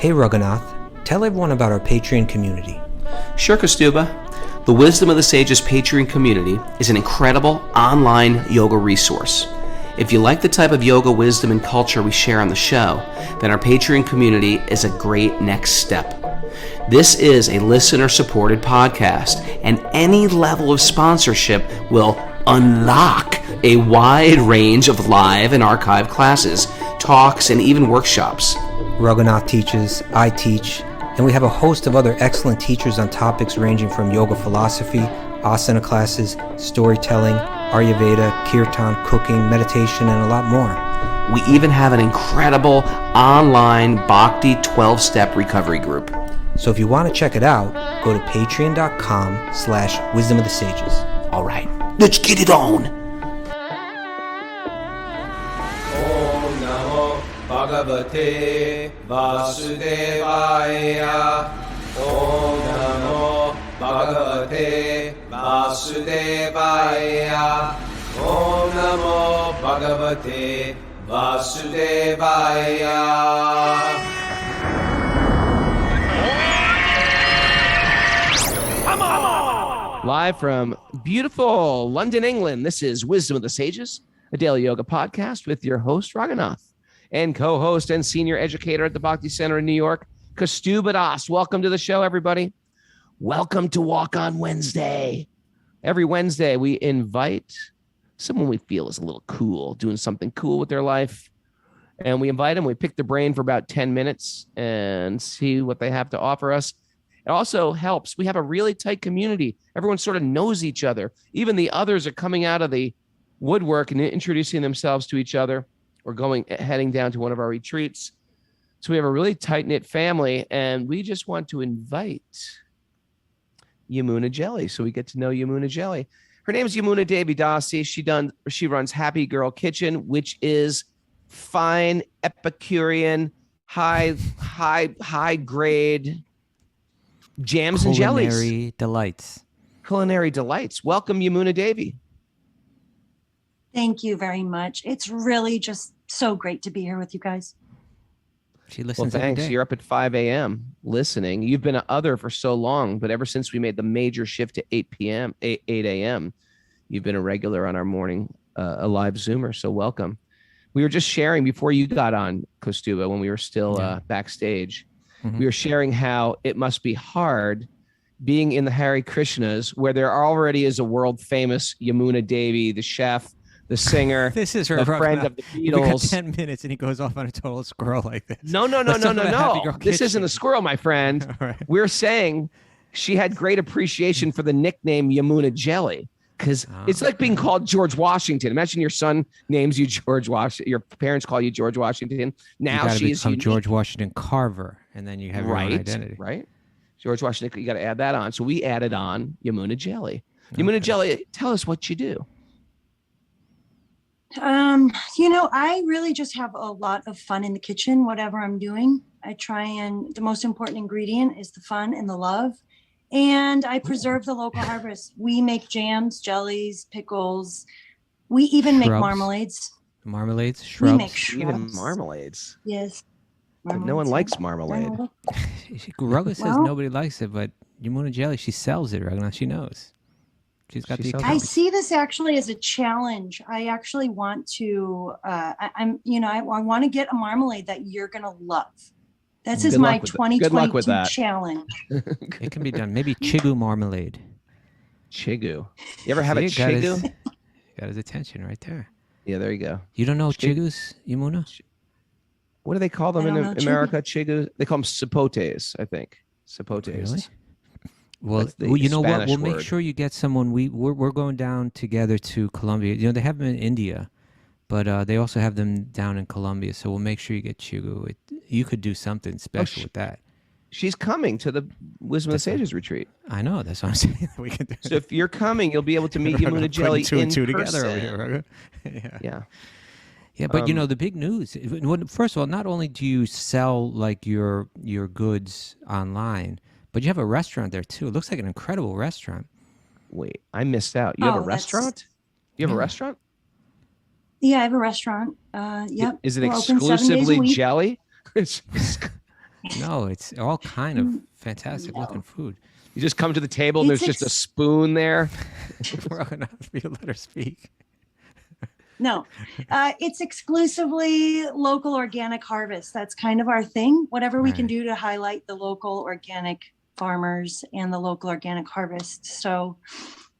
Hey Raghunath, tell everyone about our Patreon community. Sure, Kaustubha. The Wisdom of the Sages Patreon community is an incredible online yoga resource. If you like the type of yoga wisdom and culture we share on the show, then our Patreon community is a great next step. This is a listener-supported podcast, and any level of sponsorship will unlock a wide range of live and archived classes, talks, and even workshops. Raghunath teaches, I teach, and we have a host of other excellent teachers on topics ranging from yoga philosophy, asana classes, storytelling, Ayurveda, kirtan, cooking, meditation, and a lot more. We even have an incredible online Bhakti 12-step recovery group. So if you want to check it out, go to patreon.com/wisdom of the sages. All right, let's get it on. Om Namo Bhagavate Vasudevaya. Om Namo Bhagavate Vasudevaya. Om Namo Bhagavate Vasudevaya. Live from beautiful London, England, this is Wisdom of the Sages, a daily yoga podcast with your host, Raghunath, and co-host and senior educator at the Bhakti Center in New York, Kaustubha. Welcome to the show, everybody. Welcome to Walk on Wednesday. Every Wednesday, we invite someone we feel is a little cool, doing something cool with their life, and we invite them. We pick their brain for about 10 minutes and see what they have to offer us. It also helps. We have a really tight community. Everyone sort of knows each other. Even the others are coming out of the woodwork and introducing themselves to each other. We're heading down to one of our retreats. So we have a really tight-knit family, and we just want to invite Yamuna Jelly. So we get to know Yamuna Jelly. Her name is Yamuna Devi Dasi. She runs Happy Girl Kitchen, which is fine, Epicurean, high grade jams and jellies. Culinary delights. Welcome, Yamuna Devi. Thank you very much. It's really just so great to be here with you guys. She listens. Well, thanks. You're up at 5 a.m. listening. You've been an other for so long, but ever since we made the major shift to 8 a.m., you've been a regular on our morning, a live Zoomer. So welcome. We were just sharing before you got on, Kaustubha, when we were still backstage. Mm-hmm. We were sharing how it must be hard being in the Hare Krishnas, where there already is a world famous Yamuna Devi, the chef, the singer, this is her the friend of the Beatles. We got 10 minutes and he goes off on a total squirrel like this. No. This isn't a squirrel, my friend. Right. We're saying she had great appreciation for the nickname Yamuna Jelly. Because it's like being called George Washington. Imagine your son names you George Washington. Your parents call you George Washington. Now she's George Washington Carver, and then you have your own identity. Right. George Washington. You got to add that on. So we added on Yamuna Jelly. Okay. Yamuna Jelly, tell us what you do. I really just have a lot of fun in the kitchen. Whatever I'm doing, the most important ingredient is the fun and the love. And I preserve the local harvest. We make jams, jellies, pickles. We even make marmalades. Marmalades, shrubs. We make shrubs. Even marmalades. Yes. But no one likes marmalade. Raghunath says nobody likes it, but Yamuna Jelly, she sells it, Raghunath. She knows. I see this actually as a challenge. I actually want to, I want to get a marmalade that you're going to love. This is my 2022 challenge. It can be done. Maybe chigu marmalade. Chigu. You ever have a chigu? Got his attention right there. Yeah, there you go. You don't know chigus, Yamuna? What do they call them in America? Chigu? They call them sapotes, I think. Sapotes. Really? Well, you know what? We'll make sure you get someone. We're going down together to Colombia. You know, they have them in India, but they also have them down in Colombia. So we'll make sure you get chigu. You could do something special with that. She's coming to the Wisdom of the Sages retreat. I know. That's what I'm saying. We can do. So if you're coming, you'll be able to meet Yamuna Jelly in person. Together over here, right? Yeah, but the big news. First of all, not only do you sell like your goods online, but you have a restaurant there too. It looks like an incredible restaurant. Wait, I missed out. You have a restaurant? You have a restaurant? Yeah, I have a restaurant. Yep. Is it exclusively jelly? No, it's all kind of fantastic looking food. You just come to the table and there's just a spoon there. We're not going to let her speak. No, it's exclusively local organic harvest. That's kind of our thing. Whatever we can do to highlight the local organic farmers and the local organic harvest. So,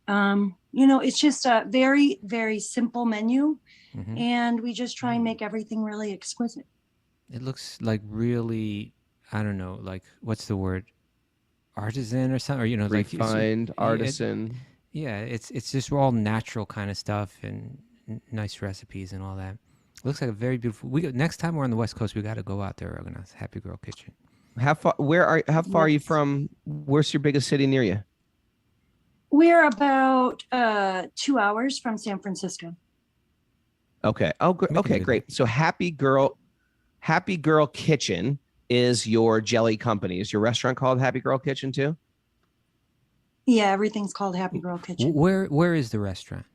it's just a very, very simple menu. And we just try and make everything really exquisite. It looks like really, I don't know, like what's the word? Artisan or something, or, refined, like artisan. It's just all natural kind of stuff and nice recipes and all that. It looks like a very beautiful. Next time we're on the West Coast, we got to go out there, Raghunath. Happy Girl Kitchen. How far are you from? Where's your biggest city near you? We're about 2 hours from San Francisco. Okay. Oh, okay, great. So Happy Girl Kitchen is your jelly company. Is your restaurant called Happy Girl Kitchen too? Yeah, everything's called Happy Girl Kitchen. Where is the restaurant?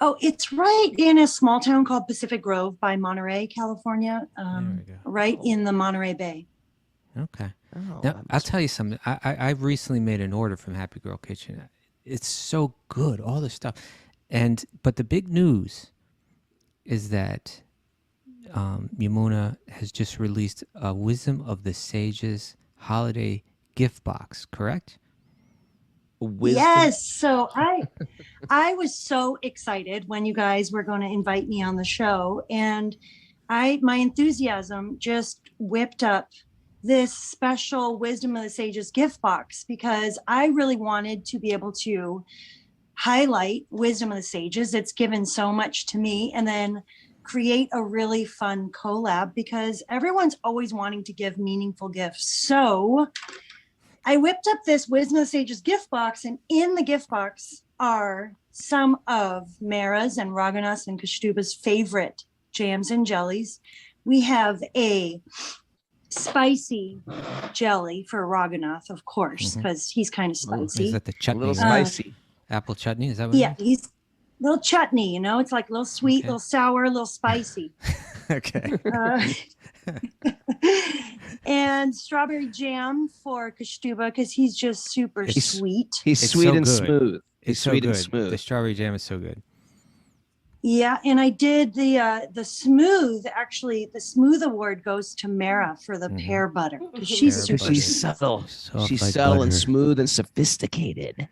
Oh, it's right in a small town called Pacific Grove by Monterey, California. Right in the Monterey Bay. Okay. Now, I'll tell you something. I've recently made an order from Happy Girl Kitchen. It's so good, all the stuff. But the big news is that Yamuna has just released a Wisdom of the Sages holiday gift box, correct? Yes. So I was so excited when you guys were going to invite me on the show, and my enthusiasm just whipped up this special Wisdom of the Sages gift box, because I really wanted to be able to highlight Wisdom of the Sages. It's given so much to me, and then create a really fun collab, because everyone's always wanting to give meaningful gifts. So I whipped up this Wisdom of the Sages gift box, and in the gift box are some of Mara's and Raghunath and Kaustubha's favorite jams and jellies. We have a spicy jelly for Raghunath, of course, because he's kind of spicy. Is that the chutney? A little spicy. Apple chutney? Is that what it is? He's a little chutney, it's like a little sweet, little sour, a little spicy. Okay. And strawberry jam for Kaustubha, because he's just super sweet. He's sweet and smooth. He's sweet and smooth. The strawberry jam is so good. Yeah, and I did the smooth. Actually, the smooth award goes to Mara for the pear butter, because she's subtle. She's subtle and smooth and sophisticated.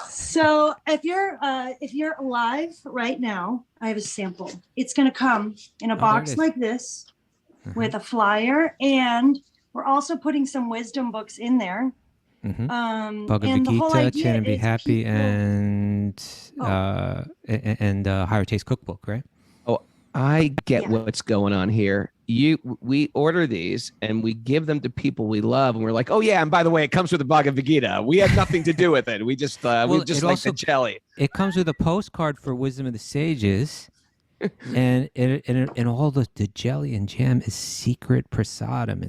So if you're alive right now, I have a sample. It's going to come in a box like this with a flyer, and we're also putting some wisdom books in there. Bhakti-yogi, Chant and Be Happy, and Higher Taste Cookbook, right? Oh, I get what's going on here. We order these and we give them to people we love, and we're like, oh yeah, and by the way, it comes with a Bhagavad-gita. We had nothing to do with it. We just we just like the jelly. It comes with a postcard for Wisdom of the Sages. And all the jelly and jam is secret prasadam.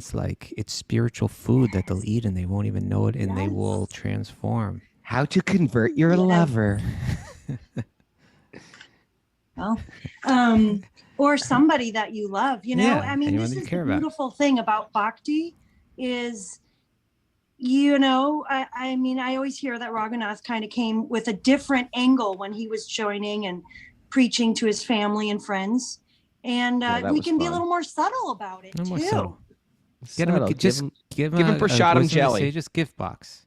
It's spiritual food that they'll eat and they won't even know it, and they will transform. How to convert your lover. Well, or somebody that you love, I mean, this is the beautiful thing about bhakti is, I mean, I always hear that Raghunath kind of came with a different angle when he was joining and preaching to his family and friends, and we can be a little more subtle about it too. Give him prasadam jelly. Just gift box,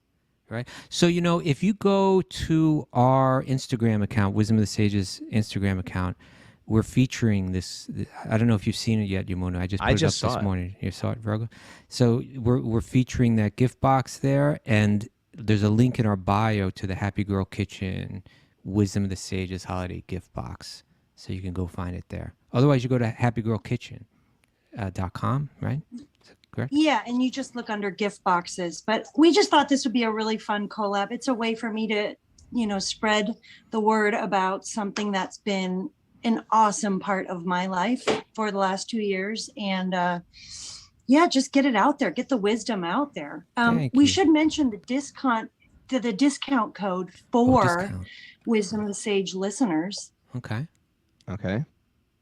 right? So if you go to our Instagram account, Wisdom of the Sages Instagram account, we're featuring this. I don't know if you've seen it yet, Yamuna. I just put it up this morning. You saw it, Virgo? So we're featuring that gift box there, and there's a link in our bio to the Happy Girl Kitchen Wisdom of the Sages holiday gift box, so you can go find it there. Otherwise, you go to happygirlkitchen.com, right? Is that correct? Yeah, and you just look under gift boxes. But we just thought this would be a really fun collab. It's a way for me to, spread the word about something that's been an awesome part of my life for the last 2 years, and just get it out there, get the wisdom out there. We should mention the discount code for Wisdom of the Sage listeners. Okay.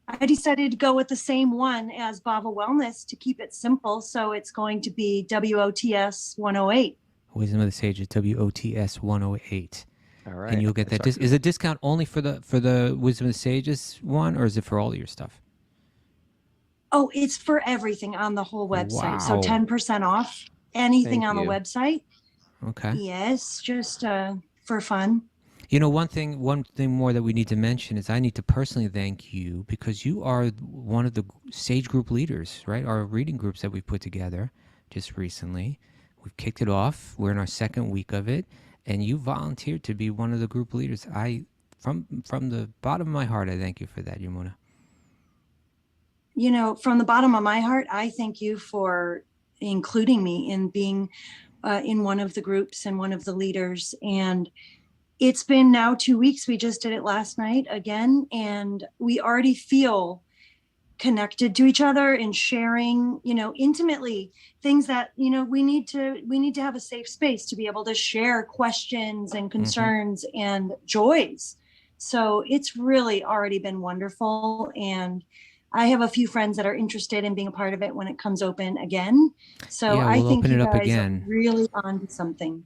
I decided to go with the same one as Bava Wellness to keep it simple. So it's going to be WOTS 108. Wisdom of the Sages, WOTS 108. All right. And you'll get that. Is a discount only for the Wisdom of the Sages one, or is it for all of your stuff? Oh, it's for everything on the whole website. Wow. So 10% off anything on the website. Okay. Yes, just for fun. You know, one thing more that we need to mention is I need to personally thank you because you are one of the Sage Group leaders, right? Our reading groups that we've put together just recently. We've kicked it off. We're in our second week of it, and you volunteered to be one of the group leaders. From the bottom of my heart, I thank you for that, Yamuna. You know, from the bottom of my heart, I thank you for including me in being in one of the groups and one of the leaders. And it's been now 2 weeks. We just did it last night again, and we already feel connected to each other and sharing, you know, intimately things that, you know, we need to have a safe space to be able to share questions and concerns and joys. So it's really already been wonderful. And I have a few friends that are interested in being a part of it when it comes open again. So yeah, I we'll think open you it up guys again. are really on to something.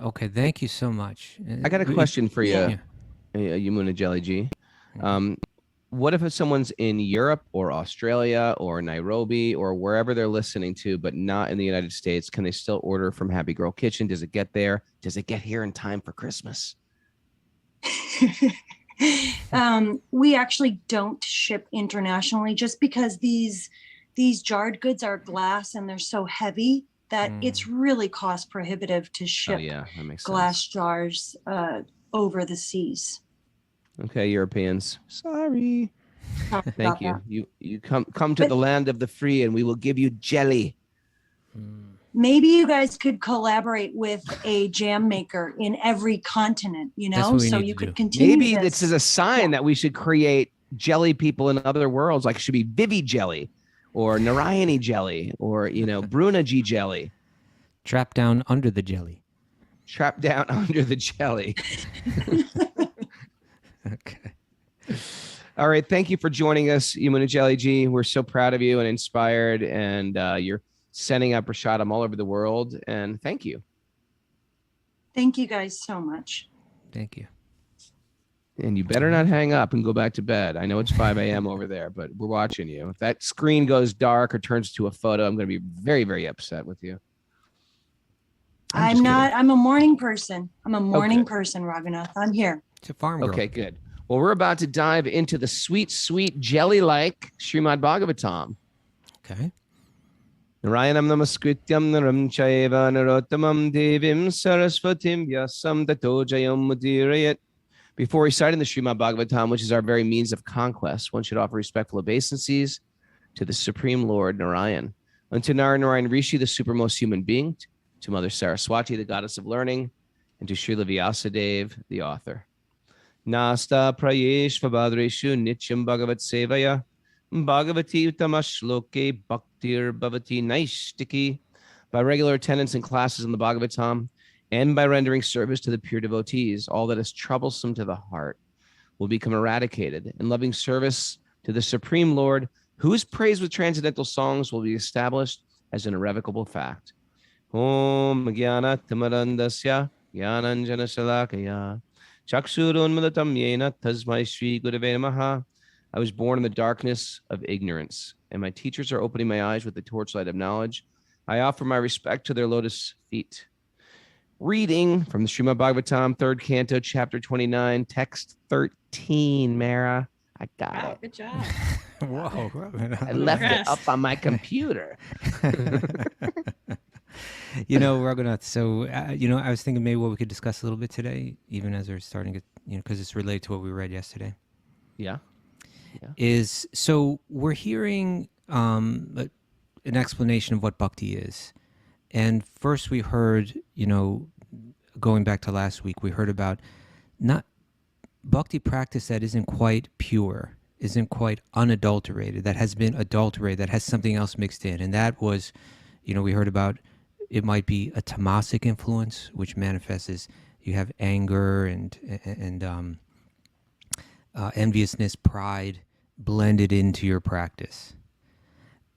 Okay, thank you so much. I got a question for you, Yeah. Yamuna Jelly G. What if someone's in Europe or Australia or Nairobi or wherever they're listening to, but not in the United States? Can they still order from Happy Girl Kitchen? Does it get there? Does it get here in time for Christmas? We actually don't ship internationally just because these jarred goods are glass and they're so heavy that it's really cost prohibitive to ship that makes glass sense. jars over the seas. Okay, Europeans. Sorry. Thank you. You come to the land of the free and we will give you jelly. Maybe you guys could collaborate with a jam maker in every continent, you know, so you could continue. Maybe this is a sign that we should create jelly people in other worlds. Like it should be Vivi jelly or Narayani jelly or, you know, Bruna G jelly. Trapped down under the jelly. Trapped down under the jelly. Okay. All right. Thank you for joining us, Yamuna Jelly G. We're so proud of you and inspired, and you're sending out prasadam all over the world. And thank you. Thank you guys so much. Thank you. And you better not hang up and go back to bed. I know it's 5 a.m. over there, but we're watching you. If that screen goes dark or turns to a photo, I'm going to be very, very upset with you. I'm a morning person. I'm a morning person, Raghunath. I'm here. It's a farm girl. Okay, good. Well, we're about to dive into the sweet, sweet jelly-like Srimad Bhagavatam. Okay. Narayanam namaskrityam naram chaiva narottamam devim sarasvatim vyasam tato jayam mudirayat. Before reciting the Srimad Bhagavatam, which is our very means of conquest, one should offer respectful obeisances to the Supreme Lord Narayan, unto Narayan Rishi, the supermost human being, to Mother Saraswati, the goddess of learning, and to Srila Vyasadeva, the author. Nasta prayesh vabhadreshu nityam bhagavat sevaya bhagavati utamashloke bhaktir bhavati naishtiki. By regular attendance in classes in the Bhagavatam and by rendering service to the pure devotees, all that is troublesome to the heart will become eradicated, and loving service to the Supreme Lord, whose praise with transcendental songs will be established as an irrevocable fact. Om Jnana Tamarandasya Jnananjana Shalakaya Chakshurunmadatam Yena Tasmai Shri Gurave Namaha. I was born in the darkness of ignorance, and my teachers are opening my eyes with the torchlight of knowledge. I offer my respect to their lotus feet. Reading from the Srimad Bhagavatam, 3rd Canto, Chapter 29, Text 13, Mara. I got it. Good job. Whoa. I left it up on my computer. You know, Raghunath, so, I was thinking maybe what we could discuss a little bit today, even as we're starting it, because it's related to what we read yesterday. Yeah. Is, so we're hearing an explanation of what bhakti is. And first we heard, going back to last week, we heard about not bhakti practice that isn't quite pure, isn't quite unadulterated, that has been adulterated, that has something else mixed in. And that was, we heard about it might be a tamasic influence, which manifests as you have anger and enviousness, pride, blended into your practice.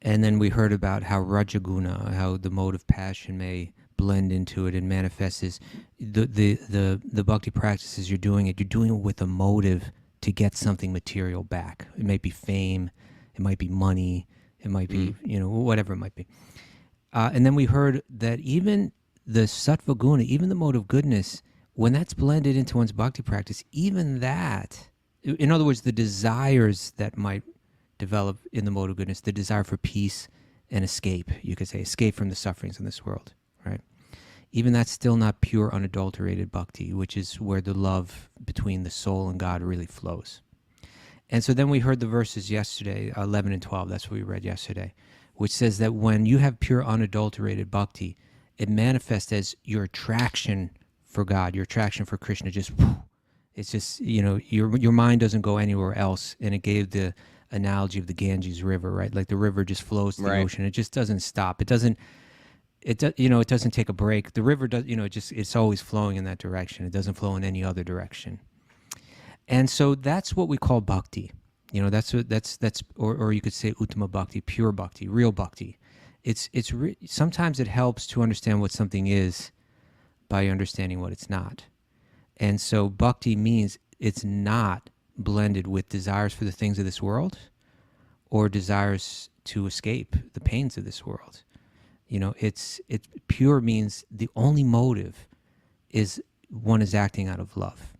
And then we heard about how Rajaguna, how the mode of passion may blend into it and manifest as the bhakti practices you're doing it with a motive to get something material back. It might be fame, it might be money, it might be, whatever it might be. And then we heard that even the sattva guna, even the mode of goodness, when that's blended into one's bhakti practice, even that, in other words, the desires that might develop in the mode of goodness, the desire for peace and escape, you could say, escape from the sufferings in this world, right? Even that's still not pure, unadulterated bhakti, which is where the love between the soul and God really flows. And so then we heard the verses yesterday, 11 and 12, that's what we read yesterday, which says that when you have pure, unadulterated bhakti, it manifests as your attraction for God, your attraction for Krishna, it's just, your mind doesn't go anywhere else. And it gave the analogy of the Ganges River, right? Like the river just flows to the ocean. It just doesn't stop. It doesn't take a break. The river does, it's always flowing in that direction. It doesn't flow in any other direction. And so that's what we call bhakti. That's or you could say uttama bhakti, pure bhakti, real bhakti. Sometimes it helps to understand what something is by understanding what it's not. And so bhakti means it's not blended with desires for the things of this world or desires to escape the pains of this world. It's pure means the only motive is one is acting out of love.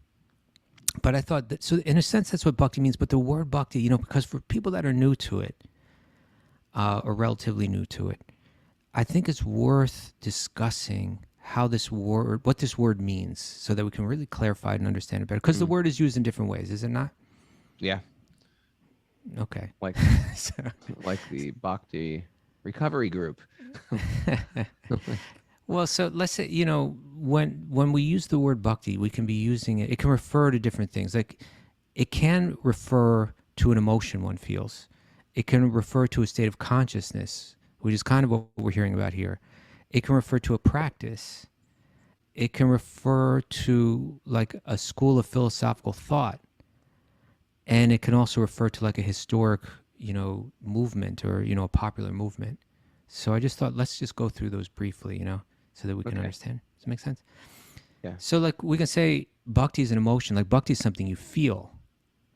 But I thought that, so in a sense, that's what bhakti means. But the word bhakti, because for people that are new to it, or relatively new to it, I think it's worth discussing what this word means, so that we can really clarify it and understand it better. Because the word is used in different ways, is it not? Yeah. Okay. Like the Bhakti recovery group. Well, so let's say, when we use the word bhakti, we can be using it. It can refer to different things. Like it can refer to an emotion one feels. It can refer to a state of consciousness, which is kind of what we're hearing about here. It can refer to a practice. It can refer to like a school of philosophical thought. And it can also refer to like a historic, movement or, a popular movement. So I just thought, let's just go through those briefly, so that we can understand. Does that make sense? Yeah. So like we can say bhakti is an emotion. Like bhakti is something you feel,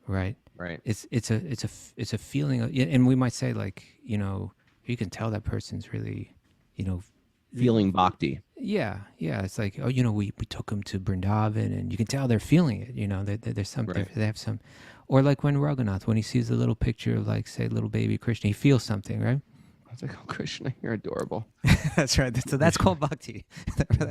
right? Right. It's a feeling of, and we might say like, you can tell that person's really, feeling bhakti. Yeah. It's like, we took them to Vrindavan, and you can tell they're feeling it. There's some, they have some, or like when Raghunath, when he sees a little picture of like, say, little baby Krishna, he feels something, right? I was like, oh, Krishna, you're adorable. That's right. So that's called bhakti,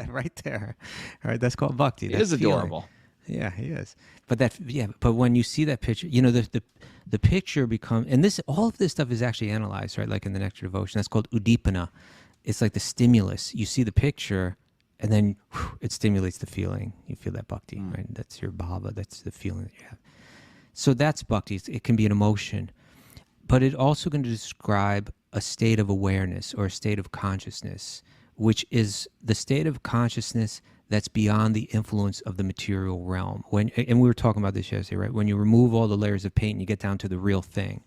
right there. All right, that's called bhakti. It is adorable. Yeah, he is. But when you see that picture, the picture becomes, and all of this stuff is actually analyzed, right? Like in the Nectar Devotion, that's called udipana. It's like the stimulus. You see the picture, and then it stimulates the feeling. You feel that bhakti, right? That's your bhava. That's the feeling that you have. So that's bhakti. It can be an emotion, but it also can describe a state of awareness or a state of consciousness, which is the state of consciousness that's beyond the influence of the material realm. And we were talking about this yesterday, right? When you remove all the layers of paint and you get down to the real thing.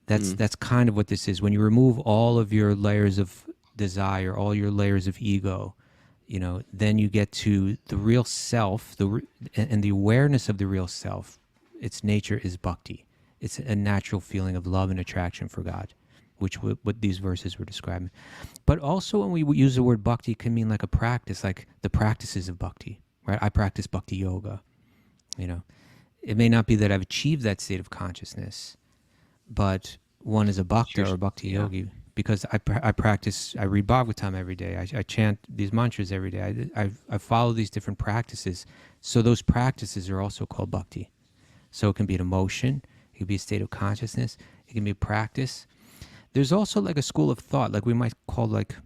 That's kind of what this is. When you remove all of your layers of desire, all your layers of ego, then you get to the real self, and the awareness of the real self. Its nature is bhakti. It's a natural feeling of love and attraction for God, which what these verses were describing. But also when we use the word bhakti, it can mean like a practice, like the practices of bhakti, right? I practice bhakti-yoga. It may not be that I've achieved that state of consciousness, but one is a bhakta or bhakti-yogi because I practice, I read Bhagavatam every day. I chant these mantras every day. I follow these different practices. So those practices are also called bhakti. So it can be an emotion. It can be a state of consciousness. It can be a practice. There's also like a school of thought, like we might call like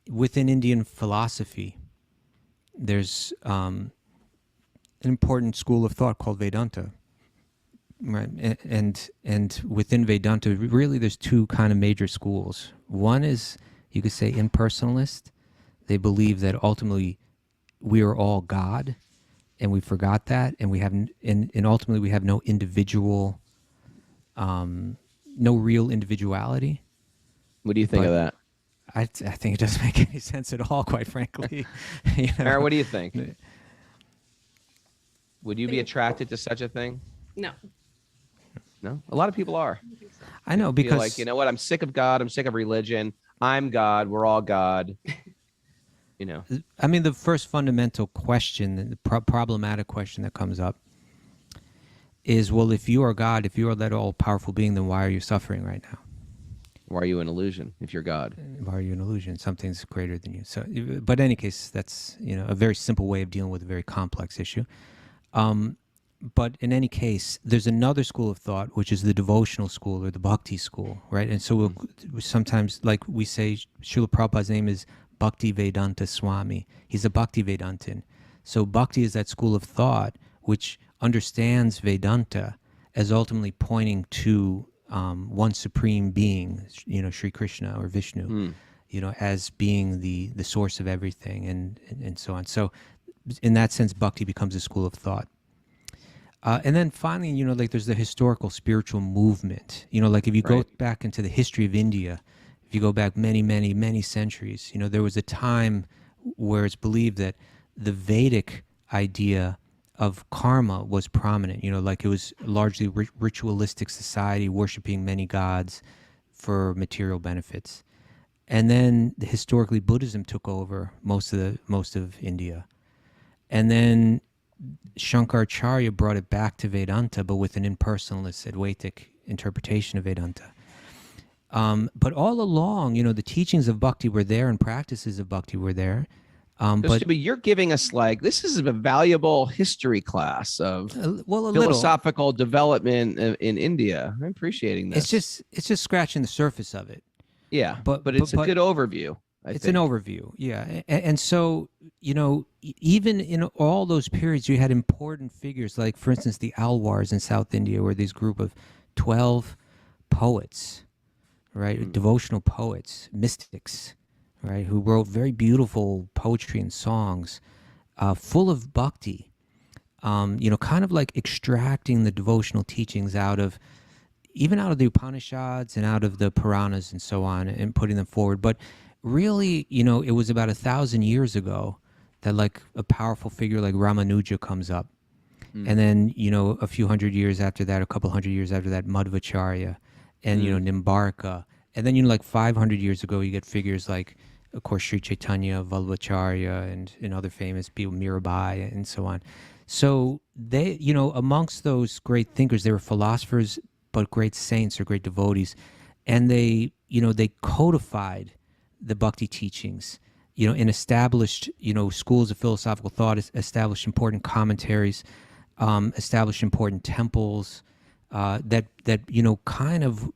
within Indian philosophy, there's an important school of thought called Vedanta, right? And within Vedanta, really there's two kind of major schools. One is, you could say, impersonalist. They believe that ultimately we are all God, and we forgot that, and we have, and ultimately we have no individual no real individuality. What do you think of that? I think it doesn't make any sense at all, quite frankly. Aaron, what do you think? Would you be attracted to such a thing? No. No? A lot of people are. I know, because like, you know what? I'm sick of God. I'm sick of religion. I'm God. We're all God. I mean, the first fundamental question, the problematic question that comes up is, well, if you are God, if you are that all-powerful being, then why are you suffering right now? Why are you an illusion if you're God? Why are you an illusion? Something's greater than you. So, but in any case, that's a very simple way of dealing with a very complex issue. But in any case, there's another school of thought, which is the devotional school or the bhakti school, right? And so we'll sometimes, like we say, Srila Prabhupada's name is Bhakti Vedanta Swami. He's a Bhakti Vedantin. So bhakti is that school of thought which understands Vedanta as ultimately pointing to one supreme being, Sri Krishna or Vishnu, as being the source of everything and so on. So in that sense, bhakti becomes a school of thought. And then finally, like there's the historical spiritual movement. Like if you go back into the history of India, if you go back many, many, many centuries, there was a time where it's believed that the Vedic idea of karma was prominent. Like it was largely ritualistic society, worshiping many gods for material benefits. And then historically, Buddhism took over most of India. And then Shankaracharya brought it back to Vedanta, but with an impersonalist Advaitic interpretation of Vedanta. But all along, the teachings of bhakti were there and practices of bhakti were there. But you're giving us this is a valuable history class of philosophical development in India. I'm appreciating this. It's just scratching the surface of it. Yeah, but it's a good overview. It's an overview, yeah. And so, even in all those periods, you had important figures, like, for instance, the Alwars in South India were this group of 12 poets, right? Devotional poets, mystics, right? Who wrote very beautiful poetry and songs full of bhakti, kind of like extracting the devotional teachings out of the Upanishads and out of the Puranas and so on and putting them forward. But really, it was about 1,000 years ago that like a powerful figure like Ramanuja comes up. And then, a few hundred years after that, a couple hundred years after that, Madhvacharya and, Nimbarka. And then, like 500 years ago, you get figures like, of course, Sri Chaitanya, Vallabhacharya, and other famous people, Mirabai, and so on. So they, amongst those great thinkers, they were philosophers, but great saints or great devotees. And they, they codified the bhakti teachings, and established, schools of philosophical thought, established important commentaries, established important temples, that kind of,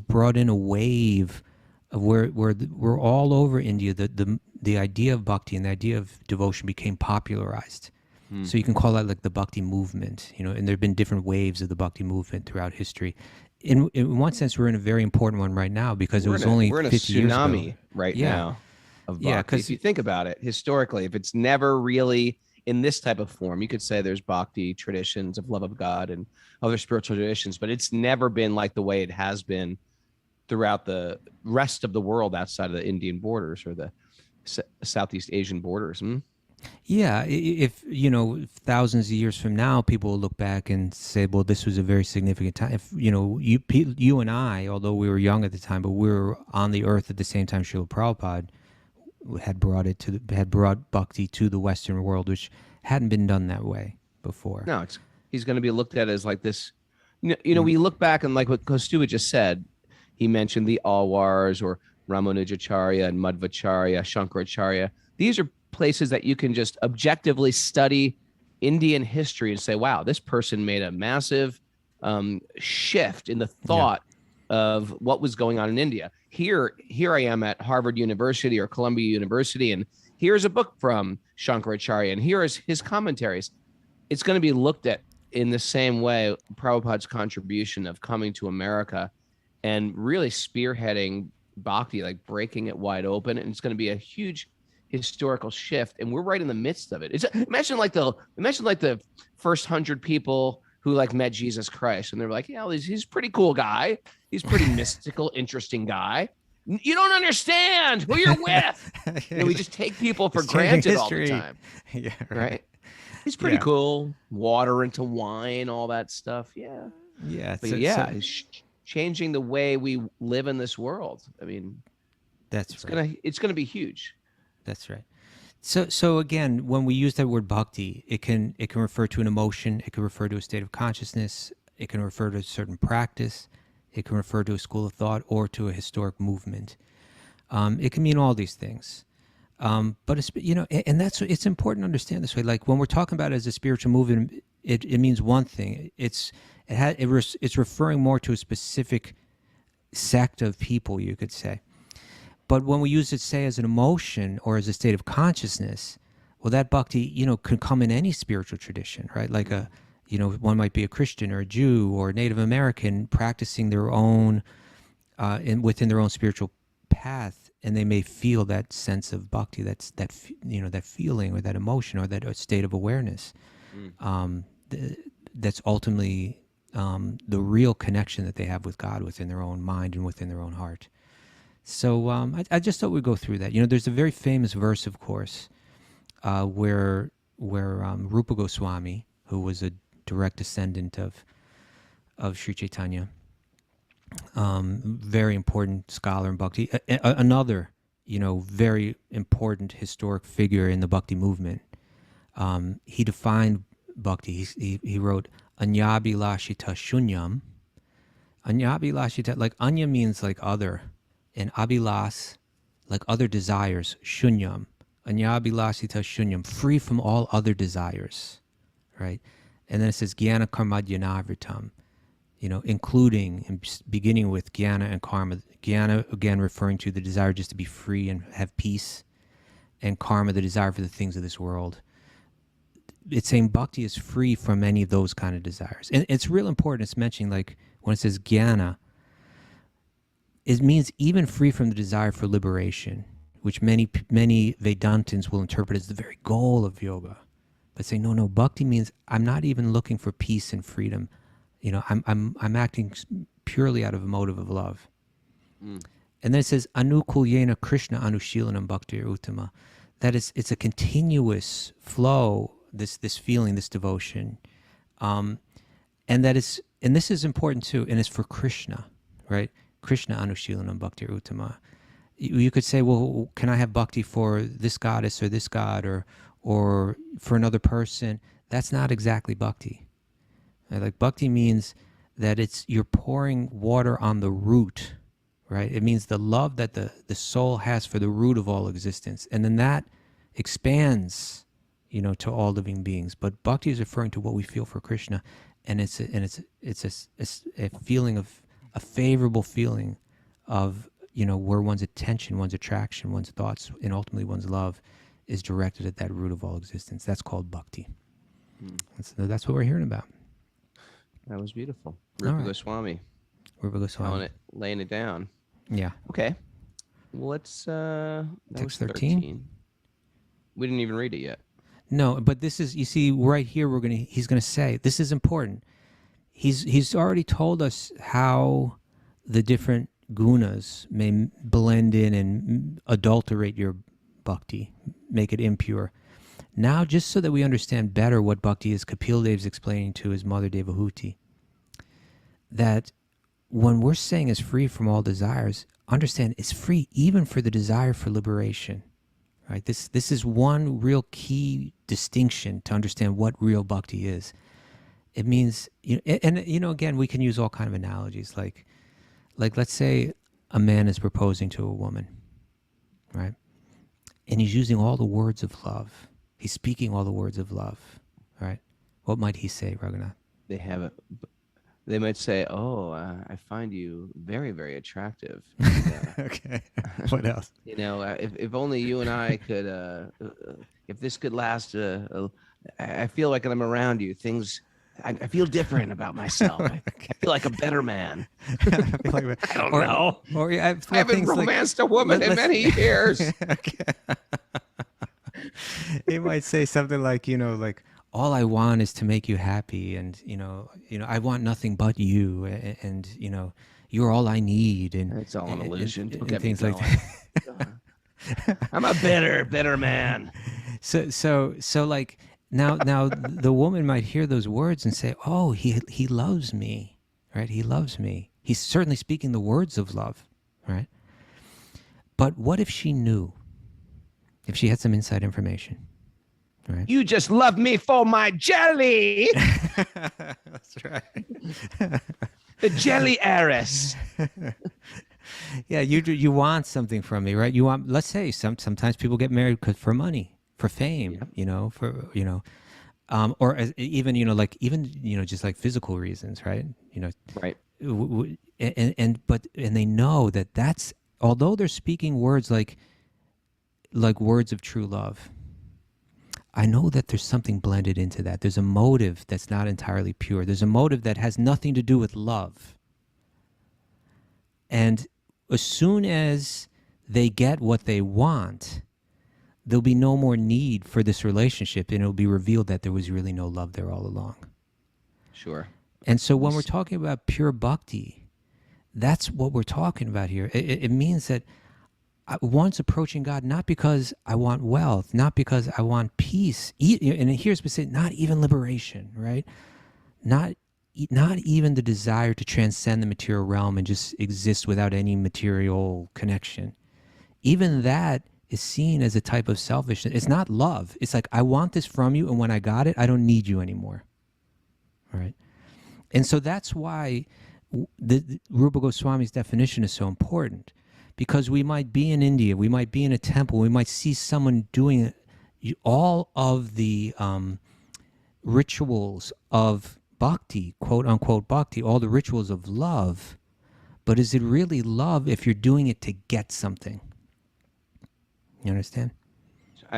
brought in a wave of where we're all over India. The idea of bhakti and the idea of devotion became popularized. So you can call that like the bhakti movement, and there have been different waves of the bhakti movement throughout history. In one sense, we're in a very important one right now because we're in a tsunami right now of bhakti. Yeah, if you think about it historically, if it's never really in this type of form, you could say there's bhakti traditions of love of God and other spiritual traditions, but it's never been like the way it has been throughout the rest of the world outside of the Indian borders or the Southeast Asian borders. Yeah, if thousands of years from now, people will look back and say, "Well, this was a very significant time." If you and I, although we were young at the time, but we were on the earth at the same time, Srila Prabhupada had brought bhakti to the Western world, which hadn't been done that way before. No, he's going to be looked at as like this. We look back and like what Kaustubha just said. He mentioned the Alwars or Ramanujacharya and Madhvacharya, Shankaracharya. These are places that you can just objectively study Indian history and say, wow, this person made a massive shift in the thought of what was going on in India. Here I am at Harvard University or Columbia University, and here's a book from Shankaracharya, and here is his commentaries. It's going to be looked at in the same way Prabhupada's contribution of coming to America and really spearheading bhakti, like breaking it wide open, and it's going to be a huge historical shift, and we're right in the midst of it. Imagine like the first 100 people who like met Jesus Christ, and they're like, yeah, he's a pretty cool guy. He's pretty mystical, interesting guy. You don't understand who you're with. We just take people for granted all the time. Yeah, right. He's pretty cool. Water into wine, all that stuff. Yeah. Yeah. But it's changing the way we live in this world. I mean, it's gonna be huge. That's right. So again, when we use that word bhakti, it can refer to an emotion, it can refer to a state of consciousness, it can refer to a certain practice, it can refer to a school of thought or to a historic movement. It can mean all these things. But it's, and it's important to understand this way. Like when we're talking about it as a spiritual movement, it means one thing. It's referring more to a specific sect of people, you could say. But when we use it, say, as an emotion or as a state of consciousness, well, that bhakti, could come in any spiritual tradition, right? Like one might be a Christian or a Jew or a Native American practicing their own, within their own spiritual path, and they may feel that sense of bhakti, that feeling or that emotion or that state of awareness. That's ultimately the real connection that they have with God within their own mind and within their own heart. So I just thought we'd go through that. There's a very famous verse, of course, where Rupa Goswami, who was a direct descendant of Sri Chaitanya, very important scholar in Bhakti, another, very important historic figure in the Bhakti movement. He defined Bhakti. He wrote, Anyabhilashita shunyam. Anyabhilashita, like anya means like other, and abhilas, like other desires, shunyam. Anyabhilashita shunyam, free from all other desires, right? And then it says jnana karmadhyanavritam, including and beginning with jnana and karma. Jnana, again, referring to the desire just to be free and have peace, and karma, the desire for the things of this world. It's saying bhakti is free from any of those kind of desires. And it's real important. It's mentioning, like, when it says jnana, it means even free from the desire for liberation, which many Vedantins will interpret as the very goal of yoga. But say, no, bhakti means I'm not even looking for peace and freedom. I'm acting purely out of a motive of love. And then it says, anukulyena Krishna anushilanam bhaktir uttama. That it's a continuous flow, this feeling, this devotion. And this is important too, and it's for Krishna, right? Krishna anushilanam bhaktir uttama. You could say, well, can I have bhakti for this goddess or this god or for another person? That's not exactly bhakti. Like bhakti means that you're pouring water on the root, right? It means the love that the soul has for the root of all existence, and then that expands, to all living beings. But bhakti is referring to what we feel for Krishna, and it's a feeling of a favorable feeling of where one's attention, one's attraction, one's thoughts, and ultimately one's love is directed at that root of all existence. That's called bhakti. So that's what we're hearing about. That was beautiful. Rupa Goswami. Laying it down. Yeah. Okay. Well, let's... Text 13. We didn't even read it yet. No, but this is, you see, right here, he's going to say, this is important. He's already told us how the different gunas may blend in and adulterate your bhakti, make it impure. Now, just so that we understand better what bhakti is, Kapil Dev's explaining to his mother Devahuti, that when we're saying it's free from all desires, understand it's free even for the desire for liberation. Right? This is one real key distinction to understand what real bhakti is. It means, again, we can use all kind of analogies. Like let's say a man is proposing to a woman, right? And he's using all the words of love. He's speaking all the words of love, right? What might he say, Raghunath? They might say, "Oh, I find you very, very attractive." Okay. What else? If only you and I could, if this could last, I feel like when I'm around you, I feel different about myself. I feel like a better man. I don't know. Or I haven't romanced a woman in many years. Okay. He might say something like, all I want is to make you happy, and I want nothing but you, and you're all I need, and it's all an illusion. and, Don't and get me things like going. that. I'm a bitter man. So like now the woman might hear those words and say, "Oh, he loves me, right? He loves me. He's certainly speaking the words of love, right?" But what if she knew? If she had some inside information, right? You just love me for my jelly. That's right. The jelly heiress. Yeah, you want something from me, right? You want, let's say, sometimes people get married for money, for fame, or even like just like physical reasons, right? Right. And they know that's, although they're speaking words like words of true love, I know that there's something blended into that. There's a motive that's not entirely pure. There's a motive that has nothing to do with love. And as soon as they get what they want, there'll be no more need for this relationship, and it'll be revealed that there was really no love there all along. Sure. And so when we're talking about pure bhakti, that's what we're talking about here. It means that one's approaching God not because I want wealth, not because I want peace, and here's specific, not even liberation, right? Not even the desire to transcend the material realm and just exist without any material connection. Even that is seen as a type of selfishness. It's not love. It's like, I want this from you, and when I got it, I don't need you anymore, right? And so that's why the Rupa Goswami's definition is so important, because we might be in India, we might be in a temple, we might see someone doing all of the rituals of bhakti, quote unquote bhakti, all the rituals of love, but is it really love if you're doing it to get something? You understand?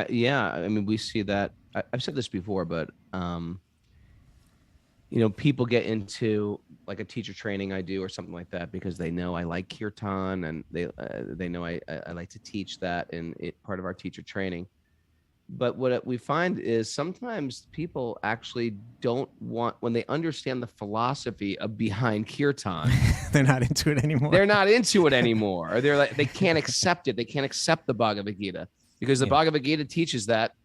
Yeah, I mean, we see that. I've said this before, but people get into like a teacher training I do or something like that because they know I like kirtan, and they know I like to teach that in part of our teacher training. But what we find is sometimes people actually don't want, when they understand the philosophy of behind kirtan, they're not into it anymore. They're not into it anymore. Or they're like, they can't accept it. They can't accept the Bhagavad Gita because the Bhagavad Gita teaches that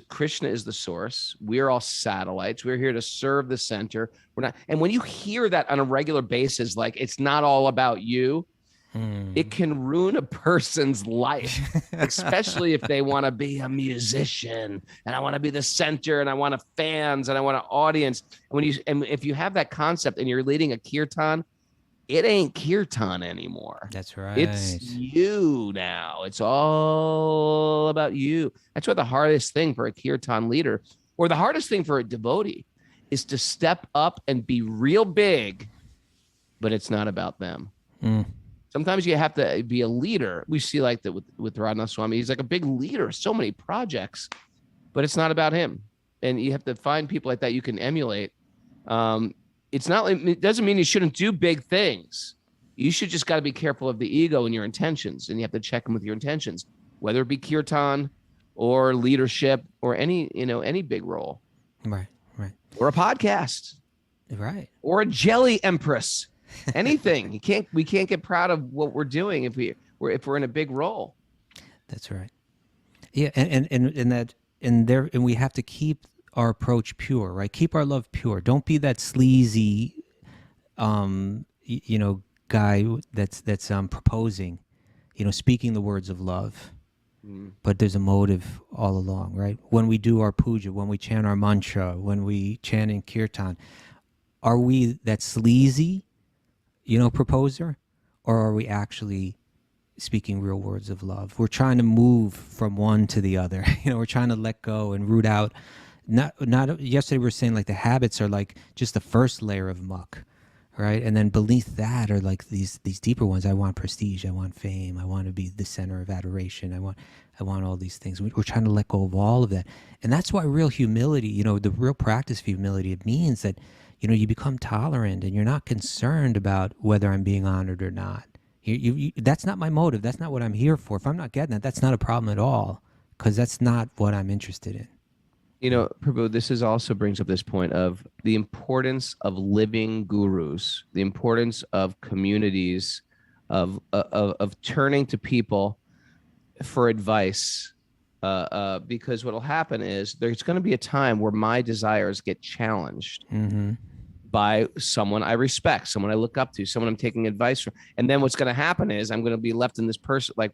Krishna is the source. We're all satellites. We're here to serve the center. We're not. And when you hear that on a regular basis, like it's not all about you, it can ruin a person's life, especially if they want to be a musician and I want to be the center and I want fans and I want an audience. And if you have that concept and you're leading a kirtan, it ain't kirtan anymore. That's right. It's you now. It's all about you. That's why the hardest thing for a kirtan leader, or the hardest thing for a devotee, is to step up and be real big, but it's not about them. Sometimes you have to be a leader. We see like that with Raghunath Swami. He's like a big leader, so many projects, but it's not about him. And you have to find people like that you can emulate. It doesn't mean you shouldn't do big things. You should just got to be careful of the ego and your intentions, and you have to check them with your intentions, whether it be kirtan or leadership or any big role. Right. Or a podcast. Right. Or a jelly empress. Anything. We can't get proud of what we're doing if we're in a big role. That's right. Yeah, and we have to keep our approach pure, right? Keep our love pure. Don't be that sleazy guy that's proposing, speaking the words of love. But there's a motive all along, right? When we do our puja, when we chant our mantra, when we chant in kirtan, are we that sleazy proposer, or are we actually speaking real words of love? We're trying to move from one to the other. We're trying to let go and root out. Not yesterday we were saying like the habits are like just the first layer of muck, right? And then beneath that are like these deeper ones. I want prestige. I want fame. I want to be the center of adoration. I want all these things. We're trying to let go of all of that, and that's why real humility. The real practice of humility. It means that you become tolerant and you're not concerned about whether I'm being honored or not. That's not my motive. That's not what I'm here for. If I'm not getting that, that's not a problem at all, because that's not what I'm interested in. Prabhu, this is also brings up this point of the importance of living gurus, the importance of communities, of turning to people for advice, because what will happen is there's going to be a time where my desires get challenged by someone I respect, someone I look up to, someone I'm taking advice from, and then what's going to happen is I'm going to be left in this person like,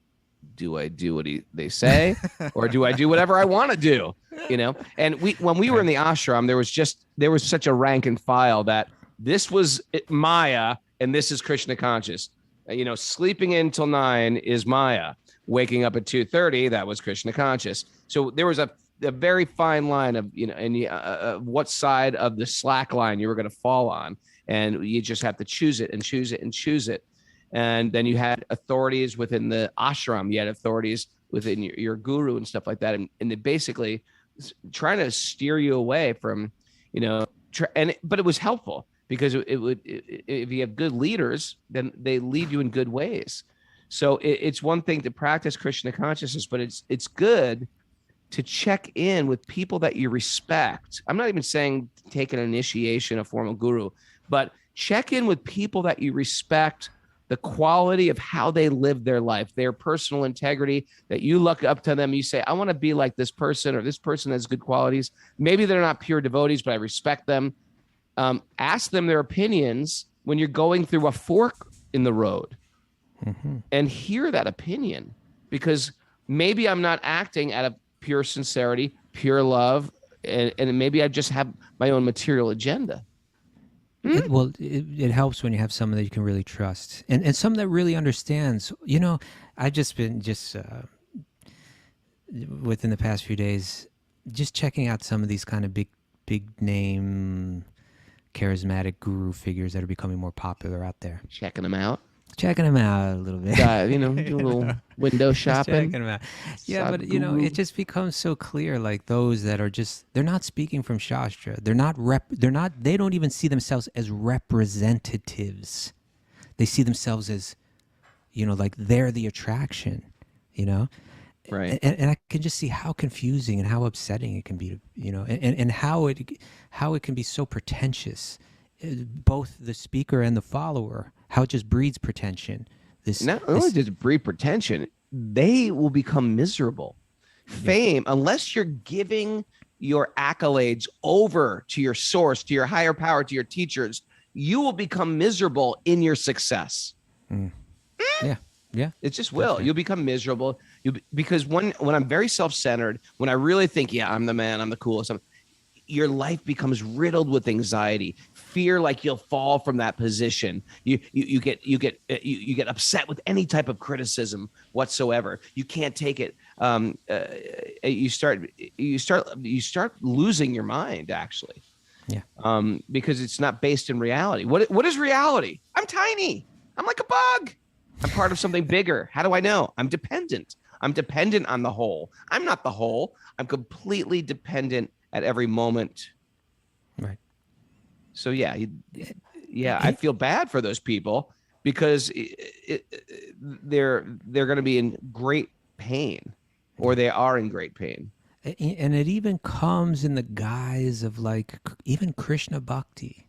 do I do what they say, or do I do whatever I want to do? And when we were in the ashram, there was such a rank and file that this was Maya and this is Krishna conscious. Sleeping in till 9 is Maya. Waking up at 2:30, that was Krishna conscious. So there was a very fine line of what side of the slack line you were going to fall on, and you just have to choose it and choose it and choose it. And then you had authorities within the ashram, you had authorities within your guru and stuff like that, and they basically trying to steer you away from, but it was helpful because if you have good leaders, then they lead you in good ways. So it's one thing to practice Krishna consciousness, but it's good to check in with people that you respect. I'm not even saying take an initiation, a formal guru, but check in with people that you respect, the quality of how they live their life, their personal integrity, that you look up to them. You say, I want to be like this person, or this person has good qualities. Maybe they're not pure devotees, but I respect them. Ask them their opinions when you're going through a fork in the road, and hear that opinion, because maybe I'm not acting out of pure sincerity, pure love, and maybe I just have my own material agenda. It helps when you have someone that you can really trust, and someone that really understands. I've just been within the past few days, just checking out some of these kind of big name, charismatic guru figures that are becoming more popular out there. Checking them out a little bit. Do a little window shopping. Checking them out. Yeah, but it just becomes so clear, like those that are they're not speaking from Shastra. They don't even see themselves as representatives. They see themselves as, like they're the attraction, Right. And I can just see how confusing and how upsetting it can be, and how it can be so pretentious, both the speaker and the follower. How it just breeds pretension. Not only does it breed pretension, they will become miserable. Fame, unless you're giving your accolades over to your source, to your higher power, to your teachers, you will become miserable in your success. Yeah. It just will. Definitely. You'll become miserable. Because when I'm very self-centered, when I really think, I'm the man, I'm the coolest, your life becomes riddled with anxiety, fear, like you'll fall from that position. You get upset with any type of criticism whatsoever. You can't take it. You start losing your mind, actually. Yeah. Because it's not based in reality. What is reality? I'm tiny. I'm like a bug. I'm part of something bigger. How do I know? I'm dependent. I'm dependent on the whole. I'm not the whole. I'm completely dependent at every moment. Right. So I feel bad for those people because they're going to be in great pain, or they are in great pain. And it even comes in the guise of like even Krishna bhakti,